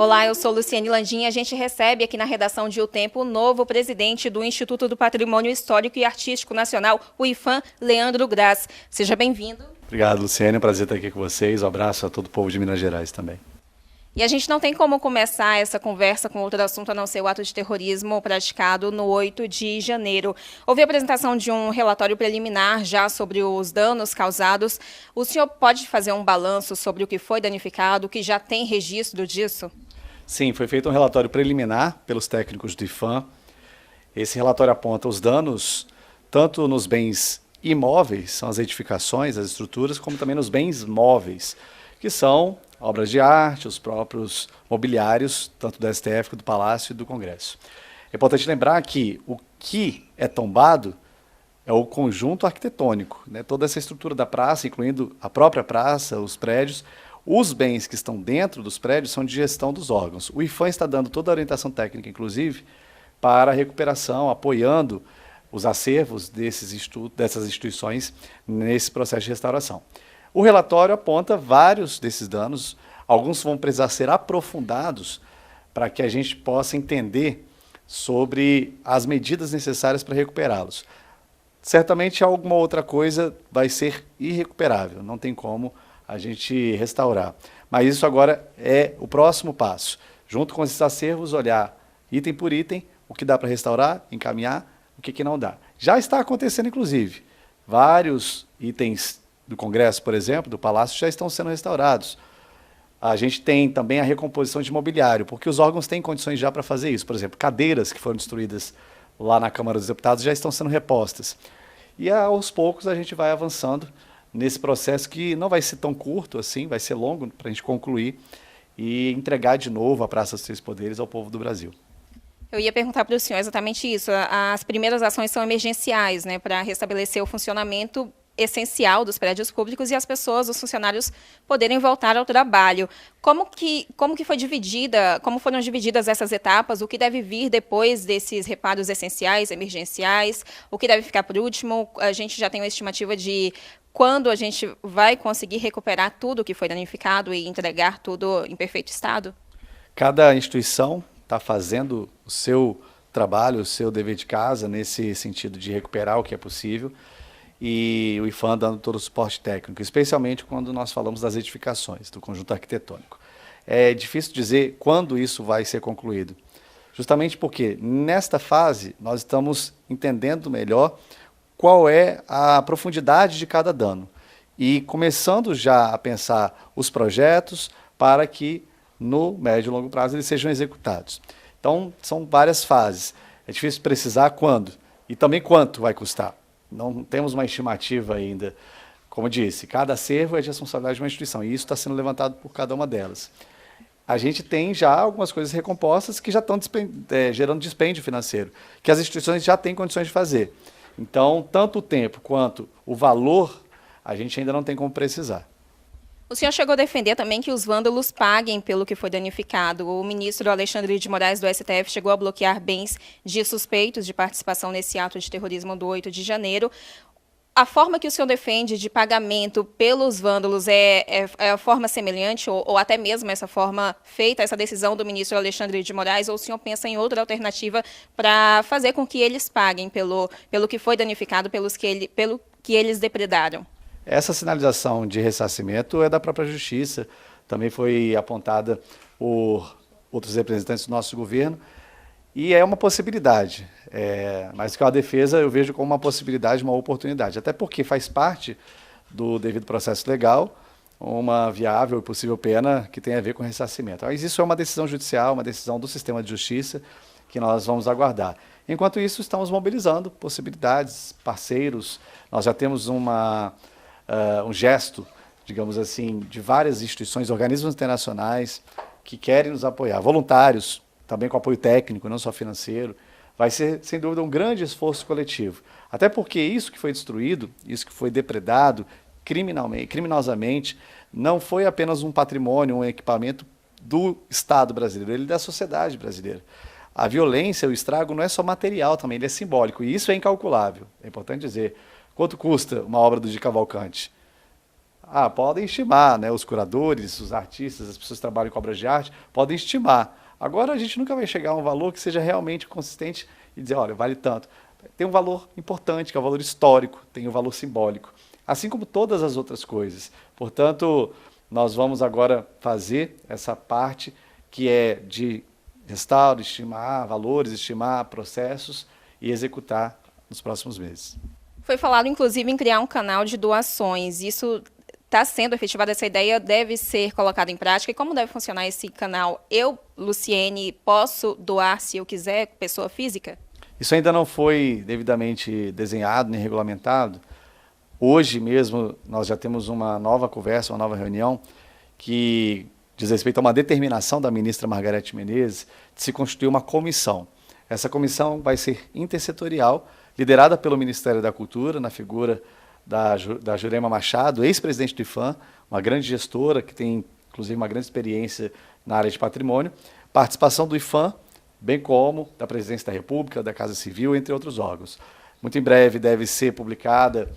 Olá, eu sou Luciane Landim e a gente recebe aqui na redação de O Tempo o novo presidente do Instituto do Patrimônio Histórico e Artístico Nacional, o IPHAN, Leandro Graz. Seja bem-vindo. Obrigado, Luciane. É um prazer estar aqui com vocês. Um abraço a todo o povo de Minas Gerais também. E a gente não tem como começar essa conversa com outro assunto a não ser o ato de terrorismo praticado no 8 de janeiro. Houve a apresentação de um relatório preliminar já sobre os danos causados. O senhor pode fazer um balanço sobre o que foi danificado, o que já tem registro disso? Sim, foi feito um relatório preliminar pelos técnicos do IPHAN. Esse relatório aponta os danos tanto nos bens imóveis, são as edificações, as estruturas, como também nos bens móveis, que são obras de arte, os próprios mobiliários, tanto do STF, do Palácio e do Congresso. É importante lembrar que o que é tombado é o conjunto arquitetônico, né? Toda essa estrutura da praça, incluindo a própria praça, os prédios. Os bens que estão dentro dos prédios são de gestão dos órgãos. O IPHAN está dando toda a orientação técnica, inclusive, para a recuperação, apoiando os acervos dessas instituições nesse processo de restauração. O relatório aponta vários desses danos, alguns vão precisar ser aprofundados para que a gente possa entender sobre as medidas necessárias para recuperá-los. Certamente alguma outra coisa vai ser irrecuperável, não tem como a gente restaurar. Mas isso agora é o próximo passo. Junto com esses acervos, olhar item por item, o que dá para restaurar, encaminhar, o que não dá. Já está acontecendo, inclusive. Vários itens do Congresso, por exemplo, do Palácio, já estão sendo restaurados. A gente tem também a recomposição de mobiliário, porque os órgãos têm condições já para fazer isso. Por exemplo, cadeiras que foram destruídas lá na Câmara dos Deputados já estão sendo repostas. E aos poucos a gente vai avançando nesse processo que não vai ser tão curto assim, vai ser longo para a gente concluir e entregar de novo a Praça dos Três Poderes ao povo do Brasil. Eu ia perguntar para o senhor exatamente isso. As primeiras ações são emergenciais, né, para restabelecer o funcionamento essencial dos prédios públicos e as pessoas, os funcionários, poderem voltar ao trabalho. Como que foi dividida, como foram divididas essas etapas? O que deve vir depois desses reparos essenciais, emergenciais? O que deve ficar por último? A gente já tem uma estimativa de quando a gente vai conseguir recuperar tudo que foi danificado e entregar tudo em perfeito estado? Cada instituição está fazendo o seu trabalho, o seu dever de casa, nesse sentido de recuperar o que é possível, e o IPHAN dando todo o suporte técnico, especialmente quando nós falamos das edificações, do conjunto arquitetônico. É difícil dizer quando isso vai ser concluído, justamente porque nesta fase nós estamos entendendo melhor qual é a profundidade de cada dano e começando já a pensar os projetos para que no médio e longo prazo eles sejam executados. Então são várias fases, é difícil precisar quando e também quanto vai custar. Não temos uma estimativa ainda. Como disse, cada acervo é de responsabilidade de uma instituição, e isso está sendo levantado por cada uma delas. A gente tem já algumas coisas recompostas que já estão gerando dispêndio financeiro, que as instituições já têm condições de fazer. Então, tanto o tempo quanto o valor, a gente ainda não tem como precisar. O senhor chegou a defender também que os vândalos paguem pelo que foi danificado. O ministro Alexandre de Moraes, do STF, chegou a bloquear bens de suspeitos de participação nesse ato de terrorismo do 8 de janeiro. A forma que o senhor defende de pagamento pelos vândalos é a forma semelhante ou até mesmo essa forma feita, essa decisão do ministro Alexandre de Moraes, ou o senhor pensa em outra alternativa para fazer com que eles paguem pelo que foi danificado, pelo que eles depredaram? Essa sinalização de ressarcimento é da própria Justiça, também foi apontada por outros representantes do nosso governo, e é uma possibilidade, mas que a defesa eu vejo como uma possibilidade, uma oportunidade, até porque faz parte do devido processo legal uma viável e possível pena que tem a ver com ressarcimento. Mas isso é uma decisão judicial, uma decisão do sistema de justiça que nós vamos aguardar. Enquanto isso, estamos mobilizando possibilidades, parceiros, nós já temos um gesto, digamos assim, de várias instituições, organismos internacionais que querem nos apoiar, voluntários, também com apoio técnico, não só financeiro. Vai ser, sem dúvida, um grande esforço coletivo. Até porque isso que foi destruído, isso que foi depredado criminosamente, não foi apenas um patrimônio, um equipamento do Estado brasileiro, ele é da sociedade brasileira. A violência, o estrago não é só material também, ele é simbólico, e isso é incalculável. É importante dizer, quanto custa uma obra do Di Cavalcanti? Podem estimar, né? Os curadores, os artistas, as pessoas que trabalham com obras de arte, podem estimar. Agora a gente nunca vai chegar a um valor que seja realmente consistente e dizer, olha, vale tanto. Tem um valor importante, que é o valor histórico, tem o valor simbólico, assim como todas as outras coisas. Portanto, nós vamos agora fazer essa parte que é de restauro, estimar valores, estimar processos e executar nos próximos meses. Foi falado, inclusive, em criar um canal de doações. Isso está sendo efetivado, essa ideia deve ser colocada em prática. E como deve funcionar esse canal? Eu, Luciene, posso doar se eu quiser, pessoa física? Isso ainda não foi devidamente desenhado nem regulamentado. Hoje mesmo nós já temos uma nova conversa, uma nova reunião que diz respeito a uma determinação da ministra Margarete Menezes de se constituir uma comissão. Essa comissão vai ser intersetorial, liderada pelo Ministério da Cultura, na figura da Jurema Machado, ex-presidente do IPHAN, uma grande gestora que tem, inclusive, uma grande experiência na área de patrimônio, participação do IPHAN, bem como da Presidência da República, da Casa Civil, entre outros órgãos. Muito em breve deve ser publicada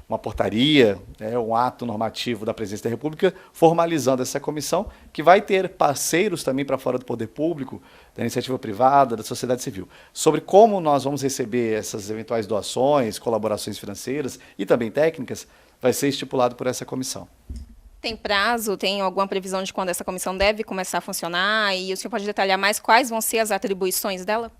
uma portaria, um ato normativo da Presidência da República, formalizando essa comissão, que vai ter parceiros também para fora do poder público, da iniciativa privada, da sociedade civil, sobre como nós vamos receber essas eventuais doações, colaborações financeiras e também técnicas, vai ser estipulado por essa comissão. Tem prazo, tem alguma previsão de quando essa comissão deve começar a funcionar? E o senhor pode detalhar mais quais vão ser as atribuições dela?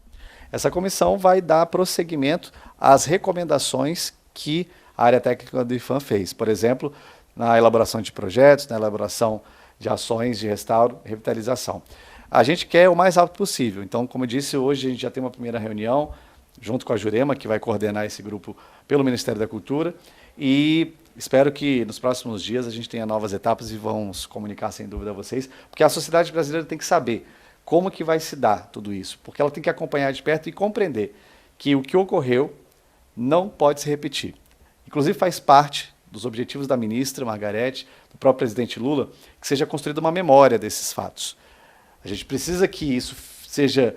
Essa comissão vai dar prosseguimento às recomendações que a área técnica do IPHAN fez. Por exemplo, na elaboração de projetos, na elaboração de ações de restauro e revitalização. A gente quer o mais rápido possível. Então, como eu disse, hoje a gente já tem uma primeira reunião, junto com a Jurema, que vai coordenar esse grupo pelo Ministério da Cultura, e espero que nos próximos dias a gente tenha novas etapas e vamos comunicar sem dúvida a vocês, porque a sociedade brasileira tem que saber como que vai se dar tudo isso, porque ela tem que acompanhar de perto e compreender que o que ocorreu não pode se repetir. Inclusive faz parte dos objetivos da ministra Margarete, do próprio presidente Lula, que seja construída uma memória desses fatos. A gente precisa que isso seja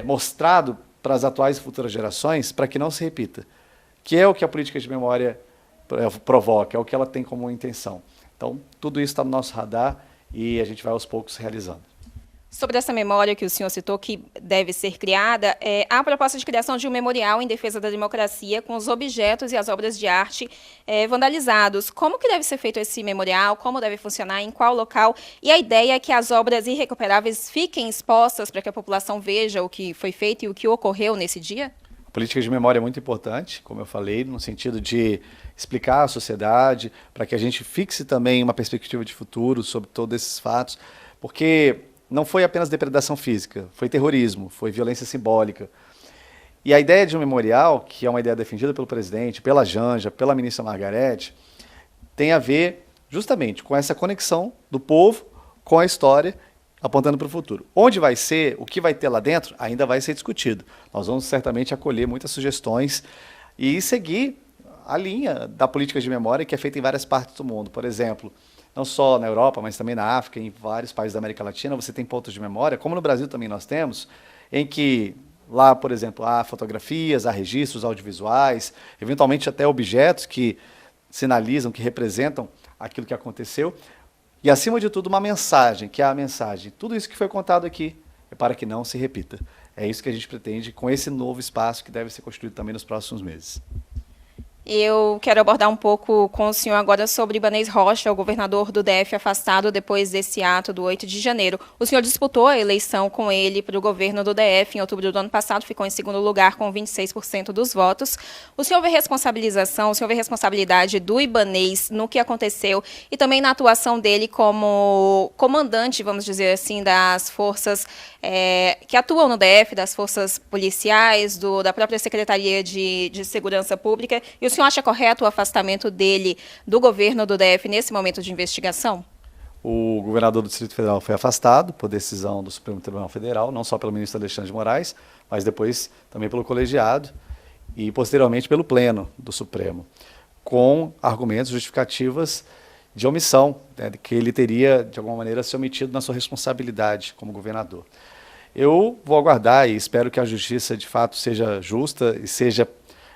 mostrado para as atuais e futuras gerações, para que não se repita, que é o que a política de memória provoca, é o que ela tem como intenção. Então, tudo isso está no nosso radar e a gente vai aos poucos realizando. Sobre essa memória que o senhor citou, que deve ser criada, há a proposta de criação de um memorial em defesa da democracia com os objetos e as obras de arte vandalizados. Como que deve ser feito esse memorial? Como deve funcionar? Em qual local? E a ideia é que as obras irrecuperáveis fiquem expostas para que a população veja o que foi feito e o que ocorreu nesse dia? A política de memória é muito importante, como eu falei, no sentido de explicar à sociedade, para que a gente fixe também uma perspectiva de futuro sobre todos esses fatos, porque não foi apenas depredação física, foi terrorismo, foi violência simbólica. E a ideia de um memorial, que é uma ideia defendida pelo presidente, pela Janja, pela ministra Margarete, tem a ver justamente com essa conexão do povo com a história, apontando para o futuro. Onde vai ser, o que vai ter lá dentro, ainda vai ser discutido. Nós vamos certamente acolher muitas sugestões e seguir a linha da política de memória que é feita em várias partes do mundo. Por exemplo, não só na Europa, mas também na África, em vários países da América Latina, você tem pontos de memória, como no Brasil também nós temos, em que lá, por exemplo, há fotografias, há registros audiovisuais, eventualmente até objetos que sinalizam, que representam aquilo que aconteceu, e acima de tudo uma mensagem, que é a mensagem. Tudo isso que foi contado aqui é para que não se repita. É isso que a gente pretende com esse novo espaço que deve ser construído também nos próximos meses. Eu quero abordar um pouco com o senhor agora sobre Ibanez Rocha, o governador do DF afastado depois desse ato do 8 de janeiro. O senhor disputou a eleição com ele para o governo do DF em outubro do ano passado, ficou em segundo lugar com 26% dos votos. O senhor vê responsabilização, o senhor vê responsabilidade do Ibanez no que aconteceu e também na atuação dele como comandante, vamos dizer assim, das forças que atuam no DF, das forças policiais, da própria Secretaria de Segurança Pública. E o senhor acha correto o afastamento dele do governo do DF nesse momento de investigação? O governador do Distrito Federal foi afastado por decisão do Supremo Tribunal Federal, não só pelo ministro Alexandre de Moraes, mas depois também pelo colegiado e posteriormente pelo Pleno do Supremo, com argumentos justificativas de omissão, né, que ele teria, de alguma maneira, se omitido na sua responsabilidade como governador. Eu vou aguardar e espero que a justiça, de fato, seja justa e seja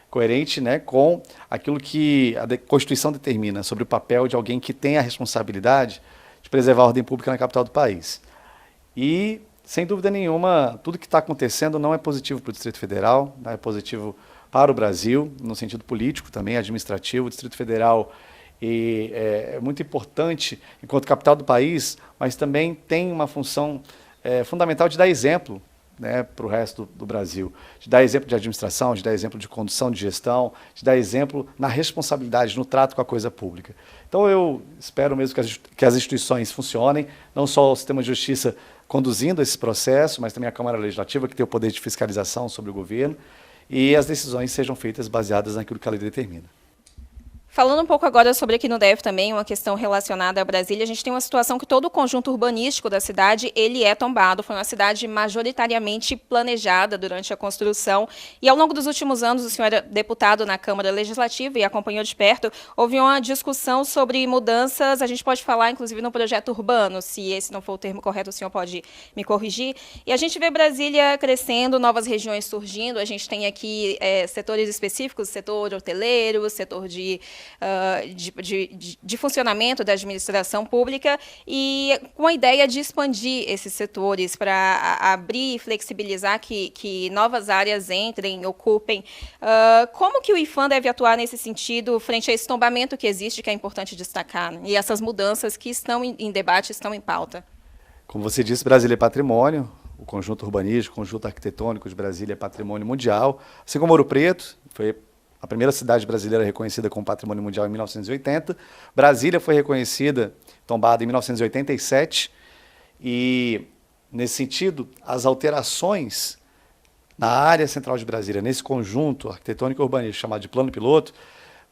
coerente, né, com aquilo que a Constituição determina sobre o papel de alguém que tem a responsabilidade de preservar a ordem pública na capital do país. E, sem dúvida nenhuma, tudo que está acontecendo não é positivo para o Distrito Federal, não é positivo para o Brasil, no sentido político também, administrativo. O Distrito Federal é muito importante enquanto capital do país, mas também tem uma função fundamental de dar exemplo, né, para o resto do Brasil, de dar exemplo de administração, de dar exemplo de condução de gestão, de dar exemplo na responsabilidade, no trato com a coisa pública. Então eu espero mesmo que as instituições funcionem, não só o sistema de justiça conduzindo esse processo, mas também a Câmara Legislativa, que tem o poder de fiscalização sobre o governo, e as decisões sejam feitas baseadas naquilo que a lei determina. Falando um pouco agora sobre aqui no DF também, uma questão relacionada a Brasília, a gente tem uma situação que todo o conjunto urbanístico da cidade, ele é tombado. Foi uma cidade majoritariamente planejada durante a construção. E ao longo dos últimos anos, o senhor era deputado na Câmara Legislativa e acompanhou de perto, houve uma discussão sobre mudanças, a gente pode falar inclusive no projeto urbano, se esse não for o termo correto, o senhor pode me corrigir. E a gente vê Brasília crescendo, novas regiões surgindo, a gente tem aqui setores específicos, setor hoteleiro, setor de funcionamento da administração pública e com a ideia de expandir esses setores para abrir e flexibilizar que novas áreas entrem, ocupem. Como que o IPHAN deve atuar nesse sentido frente a esse tombamento que existe, que é importante destacar, né? E essas mudanças que estão em debate, estão em pauta? Como você disse, Brasília é patrimônio, o conjunto urbanístico, o conjunto arquitetônico de Brasília é patrimônio mundial, assim como Ouro Preto, foi a primeira cidade brasileira reconhecida como patrimônio mundial em 1980. Brasília foi reconhecida, tombada em 1987. E, nesse sentido, as alterações na área central de Brasília, nesse conjunto arquitetônico e urbanístico chamado de plano piloto,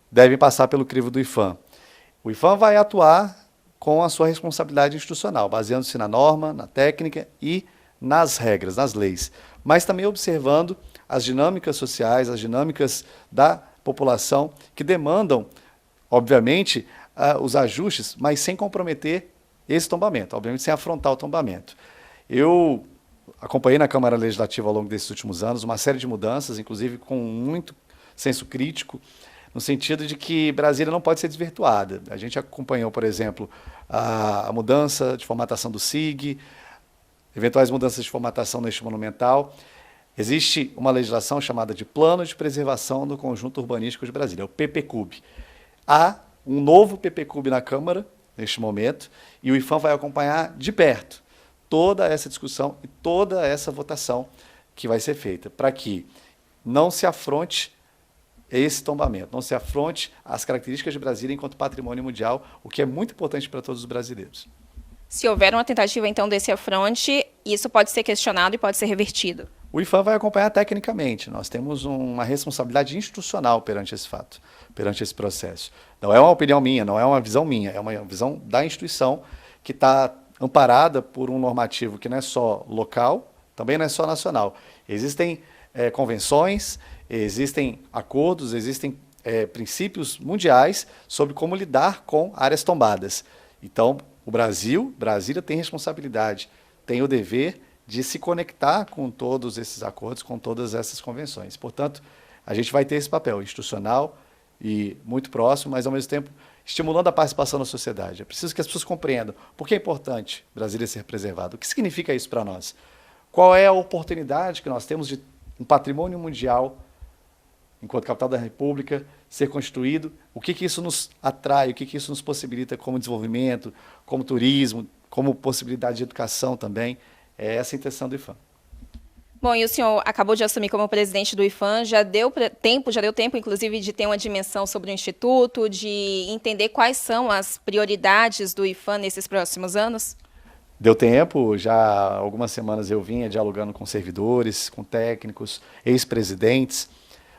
devem passar pelo crivo do IPHAN. O IPHAN vai atuar com a sua responsabilidade institucional, baseando-se na norma, na técnica e nas regras, nas leis, mas também observando as dinâmicas sociais, as dinâmicas da população, que demandam, obviamente, os ajustes, mas sem comprometer esse tombamento, obviamente sem afrontar o tombamento. Eu acompanhei na Câmara Legislativa ao longo desses últimos anos uma série de mudanças, inclusive com muito senso crítico, no sentido de que Brasília não pode ser desvirtuada. A gente acompanhou, por exemplo, a mudança de formatação do SIG, eventuais mudanças de formatação no eixo monumental. Existe uma legislação chamada de Plano de Preservação do Conjunto Urbanístico de Brasília, o PPCUB. Há um novo PPCUB na Câmara, neste momento, e o IPHAN vai acompanhar de perto toda essa discussão e toda essa votação que vai ser feita, para que não se afronte esse tombamento, não se afronte as características de Brasília enquanto patrimônio mundial, o que é muito importante para todos os brasileiros. Se houver uma tentativa, então, desse afronte, isso pode ser questionado e pode ser revertido. O IPHAN vai acompanhar tecnicamente. Nós temos uma responsabilidade institucional perante esse fato, perante esse processo. Não é uma opinião minha, não é uma visão minha, é uma visão da instituição que está amparada por um normativo que não é só local, também não é só nacional. Existem convenções, existem acordos, existem princípios mundiais sobre como lidar com áreas tombadas. Então, Brasília tem responsabilidade, tem o dever de se conectar com todos esses acordos, com todas essas convenções. Portanto, a gente vai ter esse papel institucional e muito próximo, mas, ao mesmo tempo, estimulando a participação da sociedade. É preciso que as pessoas compreendam por que é importante Brasília ser preservada, o que significa isso para nós, qual é a oportunidade que nós temos de um patrimônio mundial, enquanto capital da República, ser constituído, o que isso nos atrai, o que isso nos possibilita como desenvolvimento, como turismo, como possibilidade de educação também. É essa a intenção do IPHAN. Bom, e o senhor acabou de assumir como presidente do IPHAN, já deu tempo, inclusive, de ter uma dimensão sobre o Instituto, de entender quais são as prioridades do IPHAN nesses próximos anos? Deu tempo, já há algumas semanas eu vinha dialogando com servidores, com técnicos, ex-presidentes.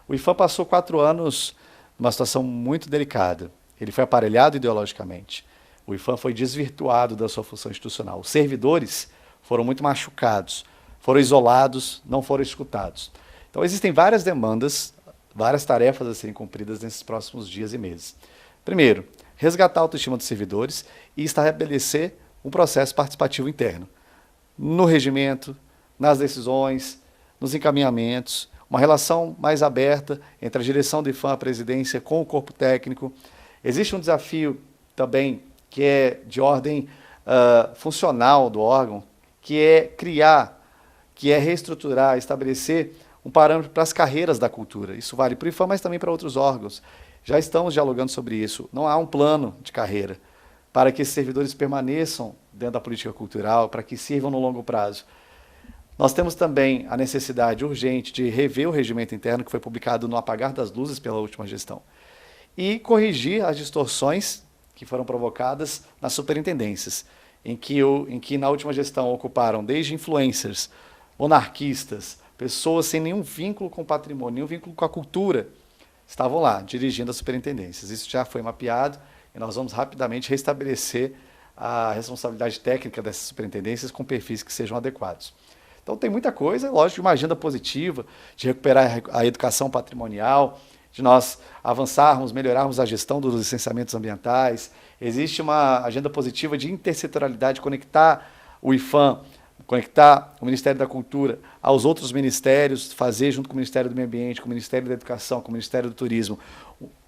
O IPHAN passou 4 anos numa situação muito delicada. Ele foi aparelhado ideologicamente. O IPHAN foi desvirtuado da sua função institucional. Os servidores foram muito machucados, foram isolados, não foram escutados. Então, existem várias demandas, várias tarefas a serem cumpridas nesses próximos dias e meses. Primeiro, resgatar a autoestima dos servidores e estabelecer um processo participativo interno, no regimento, nas decisões, nos encaminhamentos, uma relação mais aberta entre a direção do IPHAN, a presidência, com o corpo técnico. Existe um desafio também que é de ordem funcional do órgão, que é criar, que é reestruturar, estabelecer um parâmetro para as carreiras da cultura. Isso vale para o IPHAN, mas também para outros órgãos. Já estamos dialogando sobre isso. Não há um plano de carreira para que esses servidores permaneçam dentro da política cultural, para que sirvam no longo prazo. Nós temos também a necessidade urgente de rever o regimento interno que foi publicado no apagar das luzes pela última gestão e corrigir as distorções que foram provocadas nas superintendências, em que na última gestão ocuparam desde influencers, monarquistas, pessoas sem nenhum vínculo com o patrimônio, nenhum vínculo com a cultura, estavam lá dirigindo as superintendências. Isso já foi mapeado e nós vamos rapidamente restabelecer a responsabilidade técnica dessas superintendências com perfis que sejam adequados. Então tem muita coisa, lógico, uma agenda positiva de recuperar a educação patrimonial, de nós avançarmos, melhorarmos a gestão dos licenciamentos ambientais. Existe uma agenda positiva de intersetorialidade, conectar o IPHAN, conectar o Ministério da Cultura aos outros ministérios, fazer junto com o Ministério do Meio Ambiente, com o Ministério da Educação, com o Ministério do Turismo,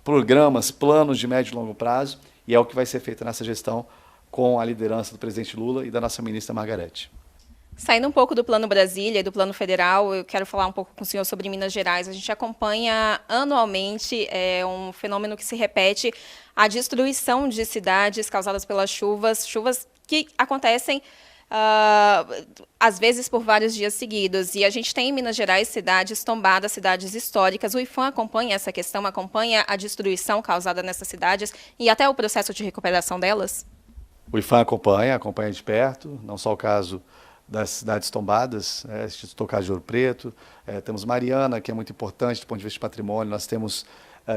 programas, planos de médio e longo prazo, e é o que vai ser feito nessa gestão com a liderança do presidente Lula e da nossa ministra Margarete. Saindo um pouco do Plano Brasília e do Plano Federal, eu quero falar um pouco com o senhor sobre Minas Gerais. A gente acompanha anualmente um fenômeno que se repete, a destruição de cidades causadas pelas chuvas que acontecem às vezes por vários dias seguidos. E a gente tem em Minas Gerais cidades tombadas, cidades históricas. O IPHAN acompanha essa questão, acompanha a destruição causada nessas cidades e até o processo de recuperação delas? O IPHAN acompanha de perto, não só o caso das cidades tombadas, Instituto Caso de Ouro Preto, temos Mariana, que é muito importante do ponto de vista de patrimônio, nós temos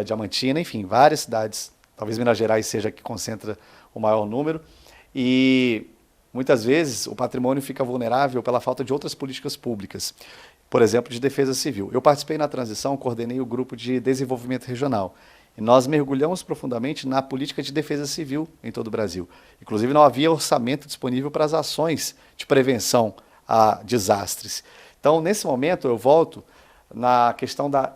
Diamantina, enfim, várias cidades, talvez Minas Gerais seja a que concentra o maior número, e muitas vezes o patrimônio fica vulnerável pela falta de outras políticas públicas, por exemplo, de defesa civil. Eu participei na transição, coordenei o grupo de desenvolvimento regional, e nós mergulhamos profundamente na política de defesa civil em todo o Brasil. Inclusive, não havia orçamento disponível para as ações de prevenção a desastres. Então, nesse momento, eu volto na questão da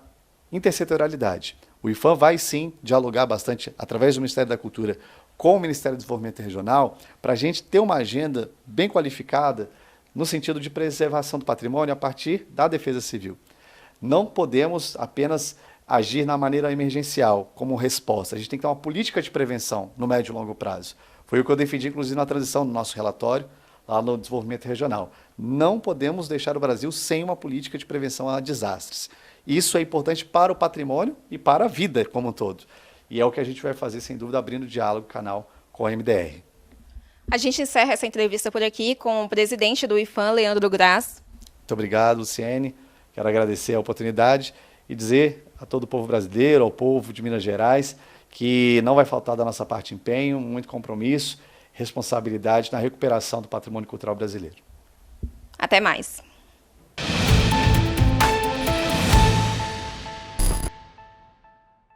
intersetorialidade. O IPHAN vai, sim, dialogar bastante, através do Ministério da Cultura, com o Ministério do Desenvolvimento Regional, para a gente ter uma agenda bem qualificada no sentido de preservação do patrimônio a partir da defesa civil. Não podemos apenas agir na maneira emergencial, como resposta. A gente tem que ter uma política de prevenção no médio e longo prazo. Foi o que eu defendi, inclusive, na transição do nosso relatório, lá no desenvolvimento regional. Não podemos deixar o Brasil sem uma política de prevenção a desastres. Isso é importante para o patrimônio e para a vida como um todo. E é o que a gente vai fazer, sem dúvida, abrindo diálogo canal com a MDR. A gente encerra essa entrevista por aqui com o presidente do IPHAN, Leandro Graz. Muito obrigado, Luciene. Quero agradecer a oportunidade e dizer a todo o povo brasileiro, ao povo de Minas Gerais, que não vai faltar da nossa parte empenho, muito compromisso, responsabilidade na recuperação do patrimônio cultural brasileiro. Até mais.